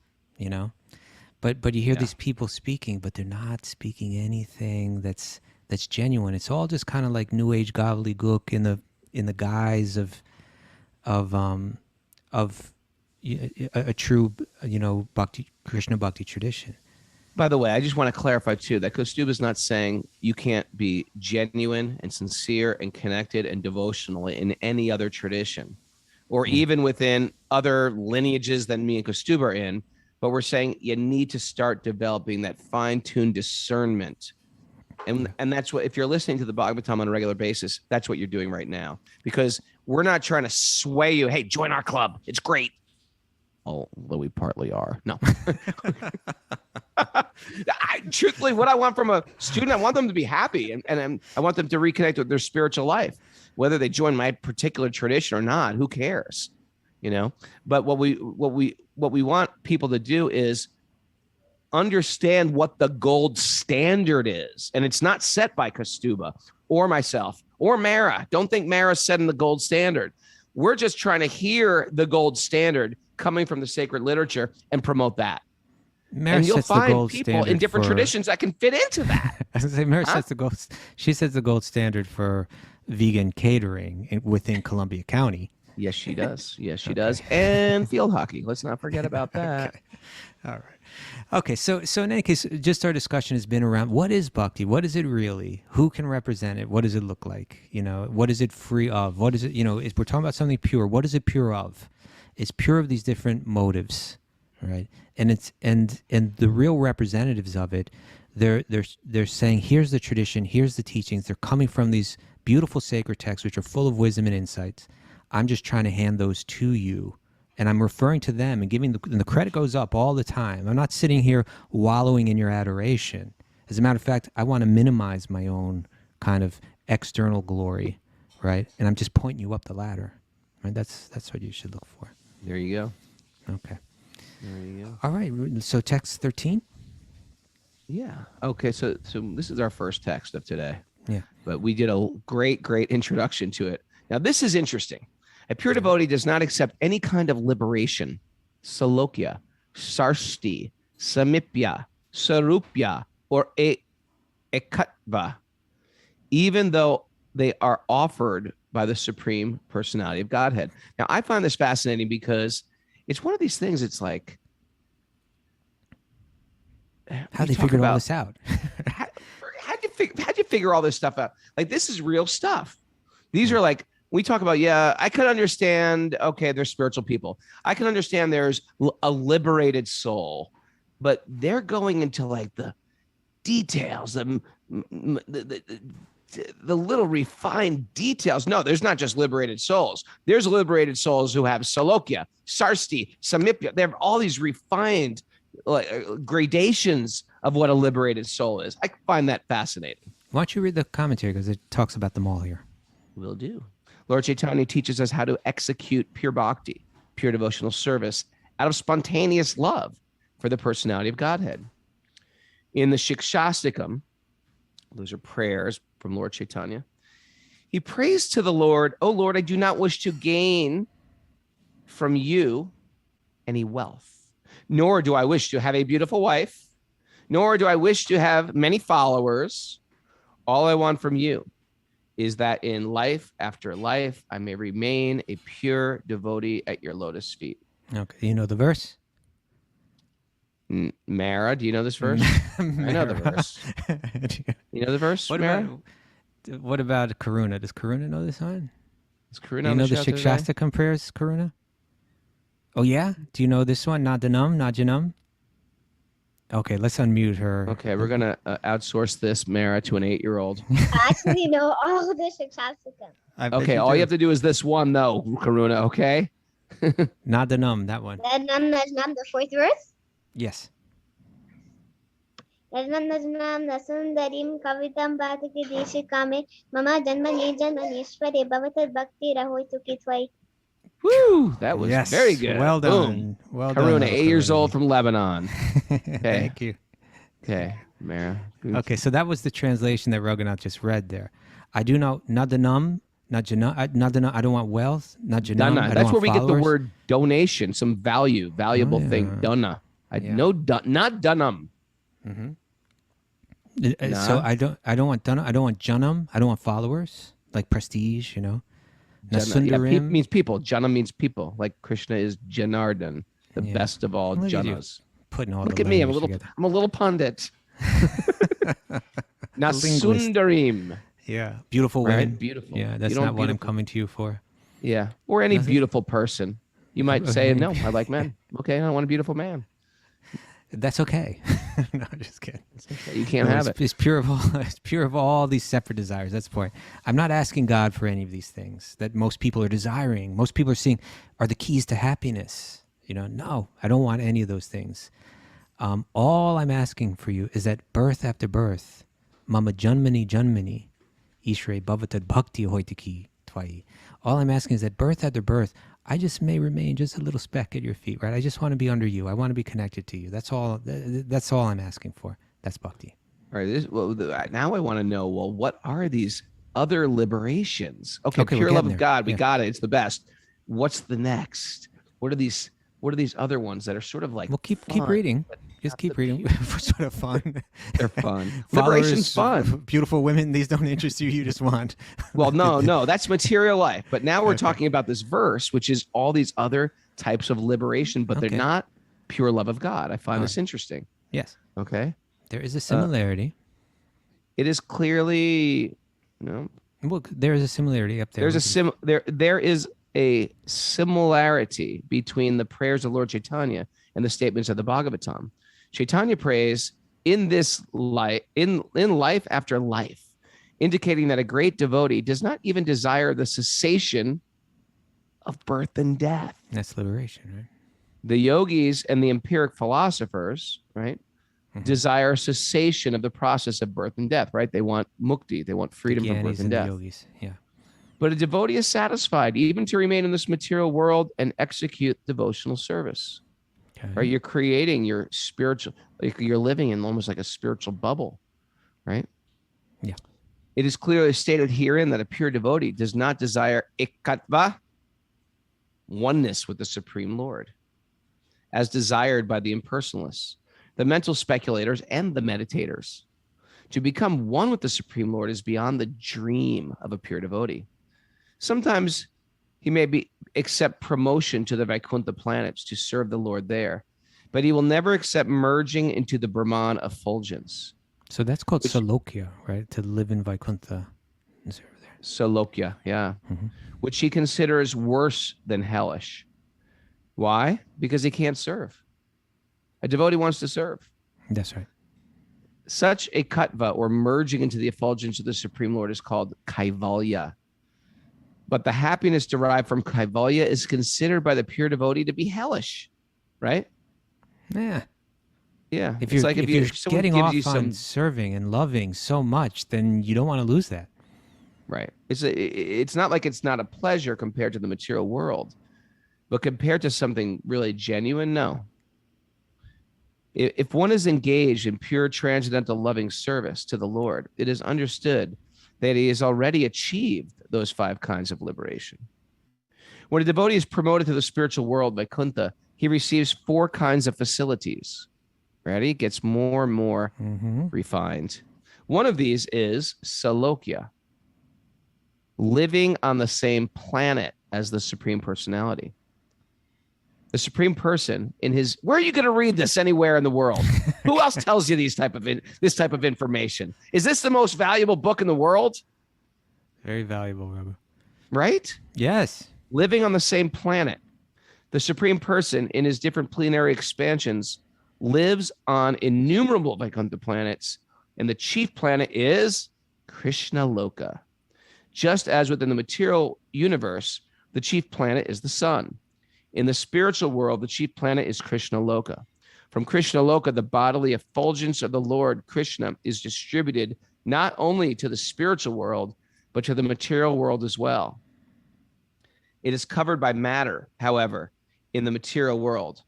but you hear these people speaking, but they're not speaking anything that's genuine. It's all just kind of like new age gobbledygook in the guise of a true, Krishna bhakti tradition. By the way, I just want to clarify too that Kaustubha is not saying you can't be genuine and sincere and connected and devotional in any other tradition, or even within other lineages than me and Kaustubha are in. But we're saying you need to start developing that fine-tuned discernment. And that's what, if you're listening to the Bhagavatam on a regular basis, that's what you're doing right now. Because we're not trying to sway you. Hey, join our club. It's great. Although we partly are. No. Truthfully, what I want from a student, I want them to be happy. And I want them to reconnect with their spiritual life. Whether they join my particular tradition or not, who cares? But what we want people to do is understand what the gold standard is. And it's not set by Kaustubha or myself or Mara. Don't think Mara's setting the gold standard. We're just trying to hear the gold standard coming from the sacred literature and promote that. Mary and you'll sets the find gold people in standard different for- traditions that can fit into that. I was gonna say, Mary sets the gold. She sets the gold standard for vegan catering within Columbia County. Yes, she does. Yes, she does. And field hockey. Let's not forget about that. Okay. All right. Okay. So in any case, just our discussion has been around what is bhakti? What is it really? Who can represent it? What does it look like? You know, what is it free of? What is it? You know, we're talking about something pure. What is it pure of? It's pure of these different motives, right? And it's and the real representatives of it, they're saying, here's the tradition, here's the teachings. They're coming from these beautiful sacred texts, which are full of wisdom and insights. I'm just trying to hand those to you. And I'm referring to them and giving and the credit goes up all the time. I'm not sitting here wallowing in your adoration. As a matter of fact, I want to minimize my own kind of external glory, right? And I'm just pointing you up the ladder, right? That's what you should look for. There you go. Okay. There you go. All right. So text 13? Yeah. Okay. So this is our first text of today. Yeah. But we did a great introduction to it. Now, this is interesting. A pure devotee does not accept any kind of liberation, salokya, sarsti, samipya, sarupya, or ekatva, even though they are offered by the Supreme Personality of Godhead. Now, I find this fascinating because it's one of these things. It's like, how they figured all this out? how'd you figure all this stuff out? Like, this is real stuff. These are like, we talk about, yeah, I could understand, okay, there's spiritual people. I can understand there's a liberated soul, but they're going into like the details, the little refined details. No, there's not just liberated souls. There's liberated souls who have salokya, sarsti, samipya. They have all these refined gradations of what a liberated soul is. I find that fascinating. Why don't you read the commentary, because it talks about them all here. Will do. Lord Chaitanya teaches us how to execute pure bhakti, pure devotional service, out of spontaneous love for the personality of Godhead. In the shikshastakam, those are prayers from Lord Chaitanya, he prays to the Lord, "Oh Lord, I do not wish to gain from you any wealth, nor do I wish to have a beautiful wife, nor do I wish to have many followers. All I want from you is that in life after life, I may remain a pure devotee at your lotus feet." Okay. You know the verse? Mara, do you know this verse? I know the verse. You know the verse, Mara? What about Karuna? Does Karuna know this one? Is Karuna do you know the Shikshastakam prayers, Karuna? Oh, yeah? Do you know this one? Nadanam, Najanam? Okay, let's unmute her. Okay, we're going to outsource this, Mara, to an 8-year-old. I actually know all the shikshastakam. Okay, all you have to do is this one, though, Karuna, okay? Nadanam, that one. Nadanam, the fourth verse? Yes. Nadanam, nasundarim, kavitam, bhataki, deshikame, mama janmani, janmanishware, bhavatad bhakti, rahoitu kitvai. Woo! That was very good. Well done. Boom. Well Karuna, done. 8 years old from Lebanon. Okay. Thank you. Okay, Mara. Okay, so that was the translation that Raghunath just read there. I do know Nadanam, Nadanam, I don't want wealth. Najanam, That's where we get the word donation, some valuable thing. Dana. No, not Dunham. Mm-hmm. So I don't want Dunham. I don't want Janam. I don't want followers, like prestige, you know. Nasundarim means people. Jana means people. Like Krishna is Janardhan, the best of all Janas. Putting all Look at me. I'm a little pundit. Nasundarim. Yeah, beautiful women. Right? Beautiful. Yeah, that's not what I'm coming to you for. Yeah, or any beautiful person. You might say, no, I like men. Okay, I want a beautiful man. That's okay. No, I'm just kidding. You can't have it. It's pure of all. It's pure of all these separate desires. That's the point. I'm not asking God for any of these things that most people are desiring. Most people are seeing are the keys to happiness. You know, no, I don't want any of those things. All I'm asking for you is that birth after birth, mama janmani, ishre bhavatad bhakti hoitaki tvai. All I'm asking is that birth after birth, I just may remain just a little speck at your feet, right? I just want to be under you. I want to be connected to you. That's all. That's all I'm asking for. That's bhakti. All right. Now I want to know. Well, what are these other liberations? Okay, pure love of God. We got it. It's the best. what's the next? What are these other ones that are sort of like, well, keep reading. Just keep reading. For sort of fun. They're fun. Followers, Liberation's fun. Beautiful women. These don't interest you. You just want. Well, no, that's material life. But now we're talking about this verse, which is all these other types of liberation, but they're not pure love of God. I find this interesting. Yes. Okay. There is a similarity. It is clearly, Well, there is a similarity up there. There is a similarity between the prayers of Lord Chaitanya and the statements of the Bhagavatam. Chaitanya prays in this life, in life after life, indicating that a great devotee does not even desire the cessation of birth and death. That's liberation, right? The yogis and the empiric philosophers, right, desire cessation of the process of birth and death, right? They want mukti, they want freedom from birth and death. The yogis, yeah. But a devotee is satisfied even to remain in this material world and execute devotional service. Okay. Right? You're creating your spiritual, like you're living in almost like a spiritual bubble, right? Yeah. It is clearly stated herein that a pure devotee does not desire ekatva, oneness with the Supreme Lord, as desired by the impersonalists, the mental speculators, and the meditators. To become one with the Supreme Lord is beyond the dream of a pure devotee. Sometimes he may accept promotion to the Vaikuntha planets to serve the Lord there, but he will never accept merging into the Brahman effulgence. So that's called Salokya, right? To live in Vaikuntha. Salokya, yeah. Which he considers worse than hellish. Why? Because he can't serve. A devotee wants to serve. That's right. Such a katva, or merging into the effulgence of the Supreme Lord, is called kaivalya. But the happiness derived from kaivalya is considered by the pure devotee to be hellish, right? Yeah. Yeah. If you're getting off on serving and loving so much, then you don't want to lose that. Right. It's not like it's not a pleasure compared to the material world, but compared to something really genuine, no. If one is engaged in pure transcendental loving service to the Lord, it is understood that he has already achieved those 5 kinds of liberation. When a devotee is promoted to the spiritual world, Vaikuntha, he receives 4 kinds of facilities. Ready? It gets more and more refined. One of these is Salokya, living on the same planet as the Supreme Personality. The Supreme Person in his, where are you going to read this anywhere in the world? Who else tells you this type of information? Is this the most valuable book in the world? Very valuable, Raghu. Right? Yes. Living on the same planet. The Supreme Person in his different plenary expansions lives on innumerable Vaikuntha planets, and the chief planet is Krishna Loka. Just as within the material universe, the chief planet is the sun. In the spiritual world, the chief planet is Krishna Loka. From Krishna Loka, the bodily effulgence of the Lord Krishna is distributed not only to the spiritual world, but to the material world as well. It is covered by matter, however, in the material world.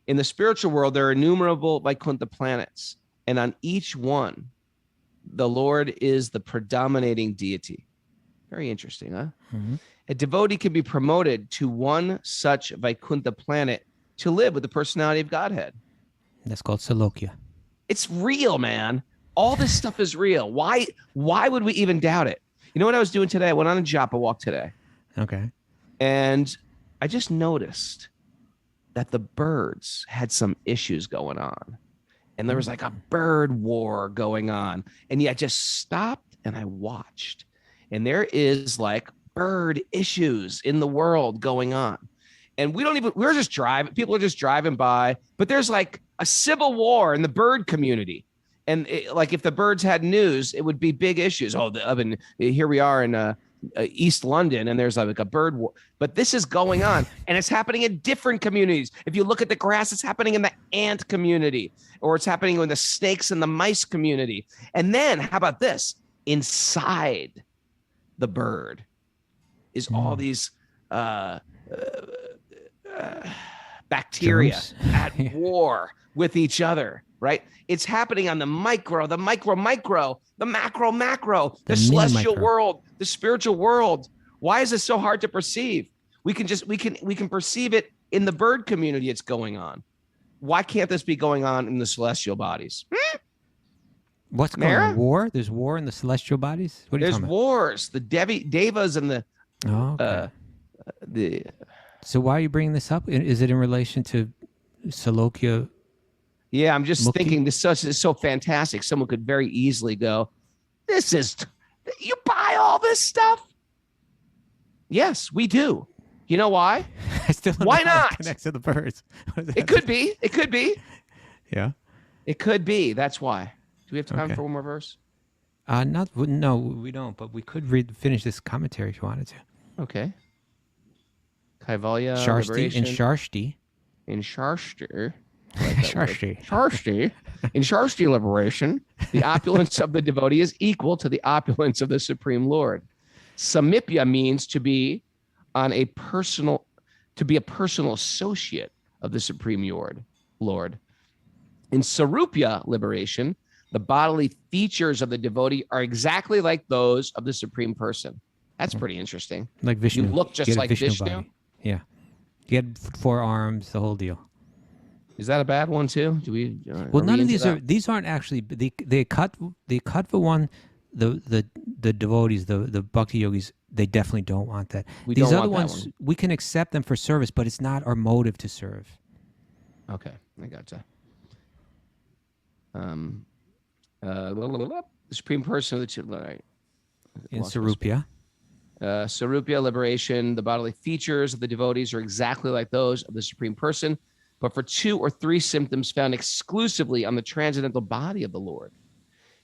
In the spiritual world, there are innumerable Vaikuntha planets, and on each one, the Lord is the predominating deity. Very interesting, huh? A devotee can be promoted to one such Vaikuntha planet to live with the personality of Godhead. That's called Salokya. It's real, man. All this stuff is real. Why would we even doubt it? You know what I was doing today? I went on a japa walk today. Okay. And I just noticed that the birds had some issues going on. And there was like a bird war going on. And I just stopped and I watched. And there is like bird issues in the world going on. And we're just driving. People are just driving by. But there's like a civil war in the bird community. And like if the birds had news, it would be big issues. Here we are in East London, and there's like a bird war. But this is going on, and it's happening in different communities. If you look at the grass, it's happening in the ant community, or it's happening in the snakes and the mice community. And then, how about this? Inside the bird is all these bacteria Germs. at war with each other, right? It's happening on the micro, the macro, the celestial world, the spiritual world. Why is it so hard to perceive? We can perceive it in the bird community. It's going on. Why can't this be going on in the celestial bodies? What's going on? War? There's war in the celestial bodies? What are you talking about? There's wars. The Devas and the So why are you bringing this up? Is it in relation to Salokya? Yeah, I'm just thinking this is so fantastic. Someone could very easily go, you buy all this stuff? Yes, we do. You know why? I still don't why know how not? it connects to the birds. It could be. It could be. Yeah. It could be. That's why. Do we have time for one more verse? No, we don't. But we could finish this commentary if you wanted to. Okay. Kaivalya Sharshti in Sharshti. In Sharshti. Sharshti. In Sharshti liberation, the opulence of the devotee is equal to the opulence of the Supreme Lord. Samipya means to be a personal associate of the Supreme Lord. In Sarupya liberation, the bodily features of the devotee are exactly like those of the Supreme Person. That's pretty interesting. Like Vishnu. You look just like Vishnu. Body. Yeah. You had 4 arms, the whole deal. Is that a bad one too? Do we? Well, none of these aren't actually. They cut the one, the devotees, the bhakti-yogis. They definitely don't want that. These other ones, we can accept them for service, but it's not our motive to serve. Okay, I gotcha. The Supreme Person of the two. Right. In Sarupya. Sarupya liberation, the bodily features of the devotees are exactly like those of the Supreme Person, but for 2 or 3 symptoms found exclusively on the transcendental body of the Lord.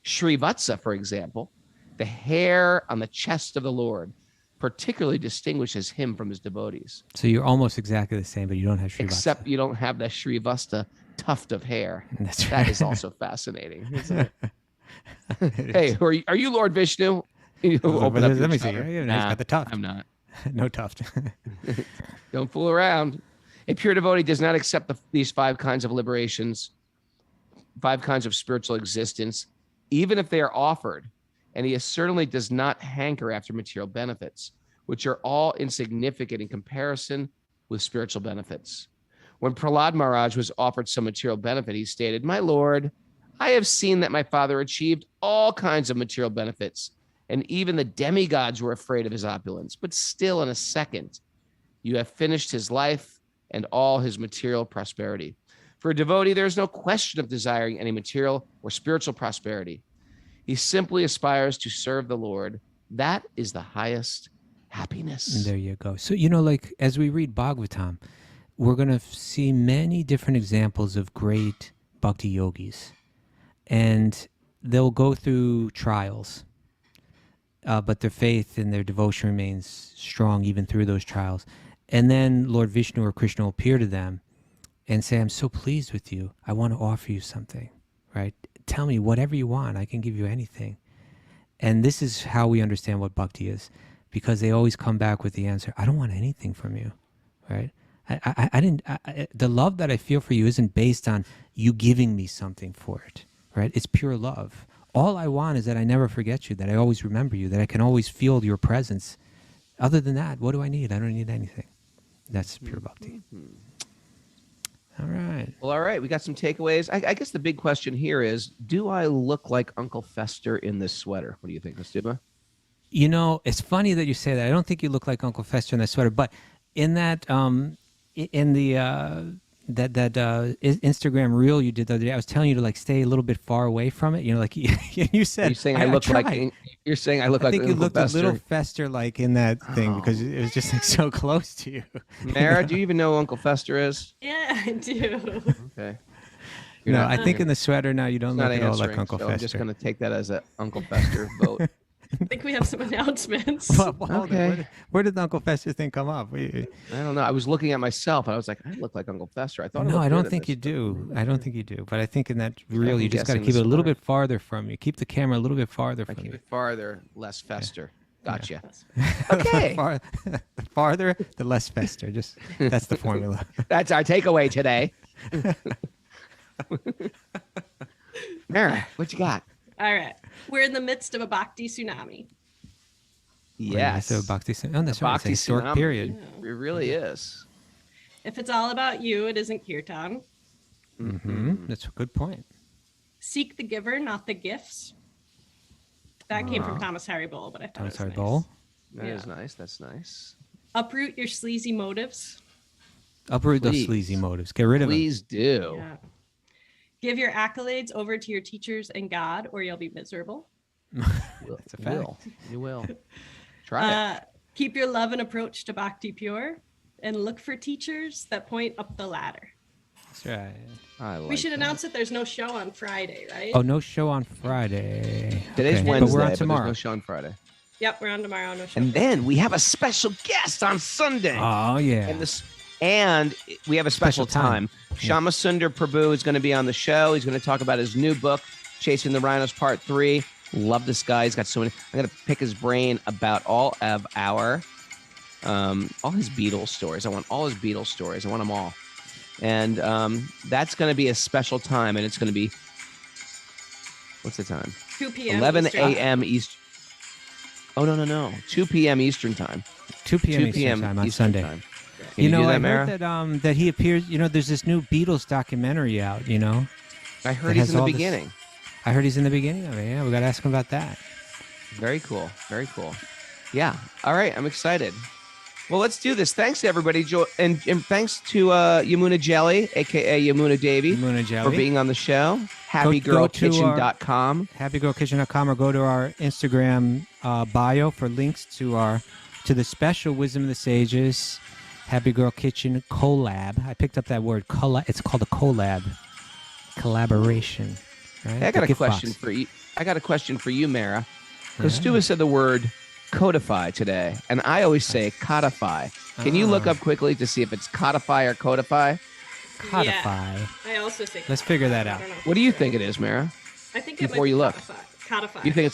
Srivatsa, for example, the hair on the chest of the Lord, particularly distinguishes him from his devotees. So you're almost exactly the same, but you don't have Srivatsa. Except you don't have the Srivasta tuft of hair. That's right. That is also fascinating, isn't it? Hey, are you Lord Vishnu? Let me see. He's got the tuft. I'm not. No tuft. Don't fool around. A pure devotee does not accept these 5 kinds of liberations, 5 kinds of spiritual existence, even if they are offered. And he certainly does not hanker after material benefits, which are all insignificant in comparison with spiritual benefits. When Prahlad Maharaj was offered some material benefit, he stated, "My Lord, I have seen that my father achieved all kinds of material benefits, and even the demigods were afraid of his opulence. But still, in a second, you have finished his life and all his material prosperity. For a devotee, there is no question of desiring any material or spiritual prosperity. He simply aspires to serve the Lord. That is the highest happiness." There you go. So, like as we read Bhagavatam, we're going to see many different examples of great bhakti yogis. And they'll go through trials, but their faith and their devotion remains strong even through those trials. And then Lord Vishnu or Krishna will appear to them and say, "I'm so pleased with you. I want to offer you something, right? Tell me whatever you want. I can give you anything." And this is how we understand what bhakti is, because they always come back with the answer, "I don't want anything from you," right? The love that I feel for you isn't based on you giving me something for it, right? It's pure love. All I want is that I never forget you, that I always remember you, that I can always feel your presence. Other than that, what do I need? I don't need anything. That's pure bhakti. All right. Well, all right. We got some takeaways. I guess the big question here is, do I look like Uncle Fester in this sweater? What do you think, Kaustubha? It's funny that you say that. I don't think you look like Uncle Fester in that sweater, but in that in the Instagram reel you did the other day, I was telling you to stay a little bit far away from it. You said. You're saying I look like Uncle I think you looked Fester. a little Fester like in that thing because it was just so close to you. Mara, do you even know who Uncle Fester is? Yeah, I do. Okay. I think in the sweater now you don't look at all like Uncle Fester. I'm just going to take that as an Uncle Fester vote. I think we have some announcements. Okay. Where did the Uncle Fester thing come up? I don't know. I was looking at myself and I was like, I look like Uncle Fester. I thought. No, I don't think you do. I don't think you do. But I think in that reel, you just got to keep it a little bit farther from you. Keep the camera a little bit farther from you. Keep it farther, less Fester. Gotcha. Yeah. Okay. The farther, the less Fester. That's the formula. That's our takeaway today. Mara, what you got? All right. We're in the midst of a bhakti tsunami. Yes. So Bhakti. Oh, that's right. It's a Bhakti historic Tsunami. period. It really is. If it's all about you, it isn't kirtan. That's a good point. Seek the giver, not the gifts. That came from Thomas Harry Bowl, but I thought Thomas it Harry was Bowl. That is Yeah. nice. That's nice. Uproot your sleazy motives. Uproot those Please. sleazy motives. Get rid of them. Please do. Yeah. Give your accolades over to your teachers and God, or you'll be miserable. That's a fact. You will. Try it. Keep your love and approach to Bhakti pure, and look for teachers that point up the ladder. That's right. I like We should that. announce that there's no show on Friday, right? Oh, no show on Friday. Today's Okay, Wednesday, but we're on there's tomorrow. no show on Friday. Yep, we're on tomorrow. No show. And then we have a special guest on Sunday. Oh yeah. And we have a special time. Shama Sundar Prabhu is going to be on the show. He's going to talk about his new book, Chasing the Rhinos Part 3. Love this guy. He's got so many. I'm going to pick his brain about all of all his Beatles stories. I want all his Beatles stories. I want them all. And that's going to be a special time. And it's going to be, what's the time? 2 p.m. 11 Eastern. a.m. Eastern. Oh, no. 2 p.m. Eastern time. 2 p.m. 2 Eastern p.m. time on Eastern Sunday. time. Can You know, do that, I Mara? heard that he appears. You know, there's this new Beatles documentary out. You know, I heard It he's has in the all this- beginning. I heard he's in the beginning of it. Yeah, we got to ask him about that. Very cool. Very cool. Yeah. All right. I'm excited. Well, let's do this. Thanks to everybody. And thanks to Yamuna Jelly, a.k.a. Yamuna Devi, Yamuna Jelly. for being on the show. Go to HappyGirlKitchen.com. HappyGirlKitchen.com, or go to our Instagram bio for links to the special Wisdom of the Sages Happy Girl Kitchen collab. I picked up that word. It's called a collab. Collaboration. Right? Hey, I got The a gift question box. for you. I got a question for you, Mara. Kaustubha said the word codify today, and I always say codify. Can you look up quickly to see if it's codify or codify? Codify. Yeah. I also think. Let's figure that I out. don't know. What do you think it is, Mara? I think it before might be you look? Codify. You think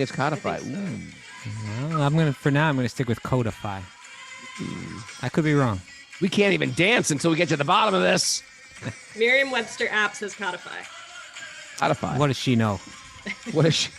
it's codify? I think so. Ooh. Well, I'm gonna stick with codify. I could be wrong. We can't even dance until we get to the bottom of this. Merriam-Webster app says codify. Codify. What does she know? What is she?